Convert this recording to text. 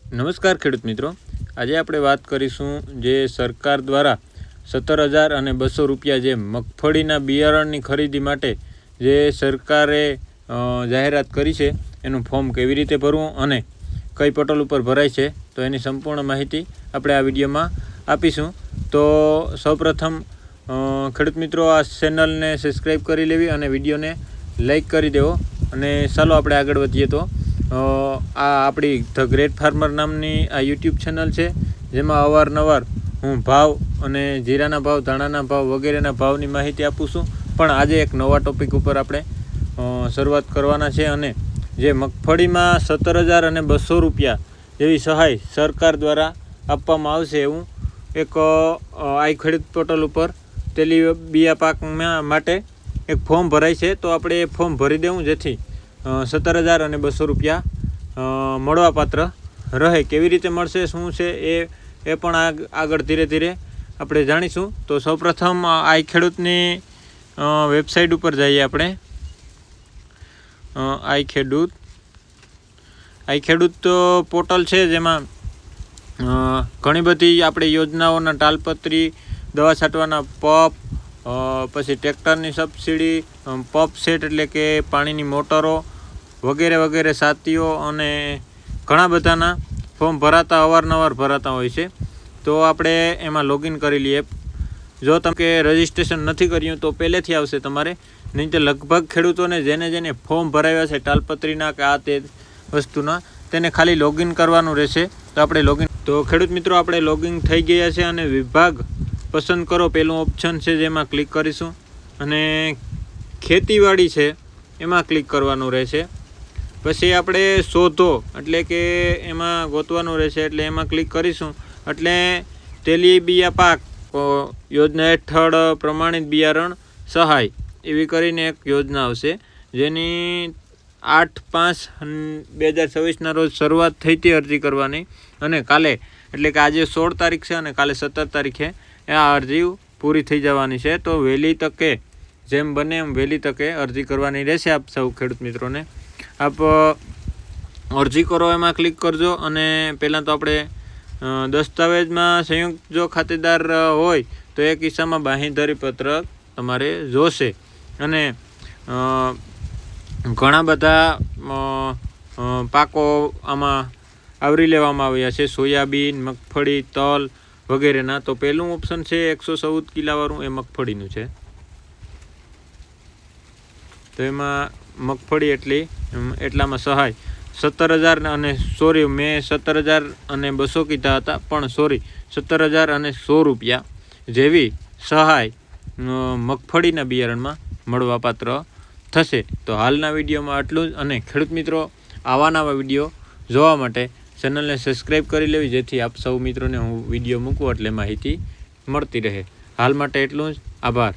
નમસ્કાર ખેડૂત મિત્રો, આજે આપણે વાત કરીશું જે સરકાર દ્વારા 17,200 રૂપિયા જે મગફળીના બિયારણની ખરીદી માટે જે સરકારે જાહેરાત કરી છે એનું ફોર્મ કેવી રીતે ભરવું અને કઈ પોર્ટલ ઉપર ભરાય છે તો એની સંપૂર્ણ માહિતી આપણે આ વિડીયોમાં આપીશું। તો સૌપ્રથમ ખેડૂત મિત્રો આ ચેનલને સબસ્ક્રાઈબ કરી લેવી અને વિડીયોને લાઈક કરી દેવો અને ચાલો આપણે આગળ વધીએ। તો આ આપણી ધ ગ્રેટ ફાર્મર નામની આ યુટ્યુબ ચેનલ છે જેમાં અવારનવાર હું ભાવ અને જીરાના ભાવ, ધાણાના ભાવ વગેરેના ભાવની માહિતી આપું છું। પણ આજે એક નવા ટોપિક ઉપર આપણે શરૂઆત કરવાના છે અને જે મગફળીમાં 17,200 રૂપિયા જેવી સહાય સરકાર દ્વારા આપવામાં આવશે એવું એક આઈ ખેડૂત પોર્ટલ ઉપર તેલીબિયા પાક માટે એક ફોર્મ ભરાય છે। તો આપણે એ ફોર્મ ભરી દેવું જેથી 17,200 રૂપિયા મળવાપાત્ર રહે। કેવી રીતે મળશે, શું છે એ પણ આગળ ધીરે ધીરે આપણે જાણીશું। તો સૌપ્રથમ આઈ ખેડૂતની વેબસાઇટ ઉપર જઈએ આપણે। આઈ ખેડૂત પોર્ટલ છે જેમાં ઘણી બધી આપણે યોજનાઓના તાલપત્રી, દવા છાંટવાના પંપ, પછી ટ્રેક્ટરની સબસિડી, પંપ સેટ એટલે કે પાણીની મોટરો વગેરે વગેરે સાતીઓ અને ઘણા બધાના ફોર્મ અવારનવાર ભરાતા હોય છે। તો આપણે એમાં લોગિન કરી લઈએ। જો તમે કે રજિસ્ટ્રેશન નથી કર્યું તો પહેલેથી આવશે તમારે, નહીં તો લગભગ ખેડૂતોને જેને ફોર્મ ભરાવ્યા છે તાલપત્રીના કે આ તે વસ્તુના તેને ખાલી લોગિન કરવાનું રહેશે। તો આપણે લોગિન ખેડૂત મિત્રો આપણે લોગિન થઈ ગયા છે અને વિભાગ પસંદ કરો પેલું ઓપ્શન છે જેમાં ક્લિક કરીશું અને ખેતીવાડી છે એમાં ક્લિક કરવાનું રહેશે। પછી આપણે શોધો એટલે કે એમાં ગોતવાનું રહેશે એટલે એમાં ક્લિક કરીશું એટલે તેલીબિયા પાક યોજના હેઠળ પ્રમાણિત બિયારણ સહાય એવી કરીને એક યોજના આવશે જેની 8/5/2024 રોજ શરૂઆત થઈ હતી અરજી કરવાની અને કાલે એટલે કે આજે 16 તારીખ છે અને કાલે 17 તારીખે આ અરજી પૂરી થઈ જવાની છે। તો વહેલી તકે જેમ બને એમ વહેલી તકે અરજી કરવાની રહેશે આપ સૌ ખેડૂત મિત્રોને। આપ અરજી કરો એમાં ક્લિક કરજો અને પહેલાં તો આપણે દસ્તાવેજમાં સંયુક્ત જો ખાતેદાર હોય તો એ કિસ્સામાં બાંહેધરી પત્રક તમારે જોશે અને ઘણા બધા પાકો આમાં આવરી લેવામાં આવ્યા છે, સોયાબીન, મગફળી, તલ વગેરેના। તો પહેલું ઓપ્શન છે 114 કિલાવાળું એ મગફળીનું છે। તો એમાં મગફળી એટલામાં સહાય 17,000 અને સોરી મેં 17,200 કીધા હતા પણ સોરી 17,100 રૂપિયા જેવી સહાય મગફળીના બિયારણમાં મળવાપાત્ર થશે। તો હાલના વિડીયોમાં આટલું જ અને ખેડૂત મિત્રો આવા નવા વિડીયો જોવા માટે ચેનલને સબસ્ક્રાઈબ કરી લેવી જેથી આપ સૌ મિત્રોને હું વિડીયો મૂકું એટલે માહિતી મળતી રહે। હાલ માટે એટલું જ, આભાર।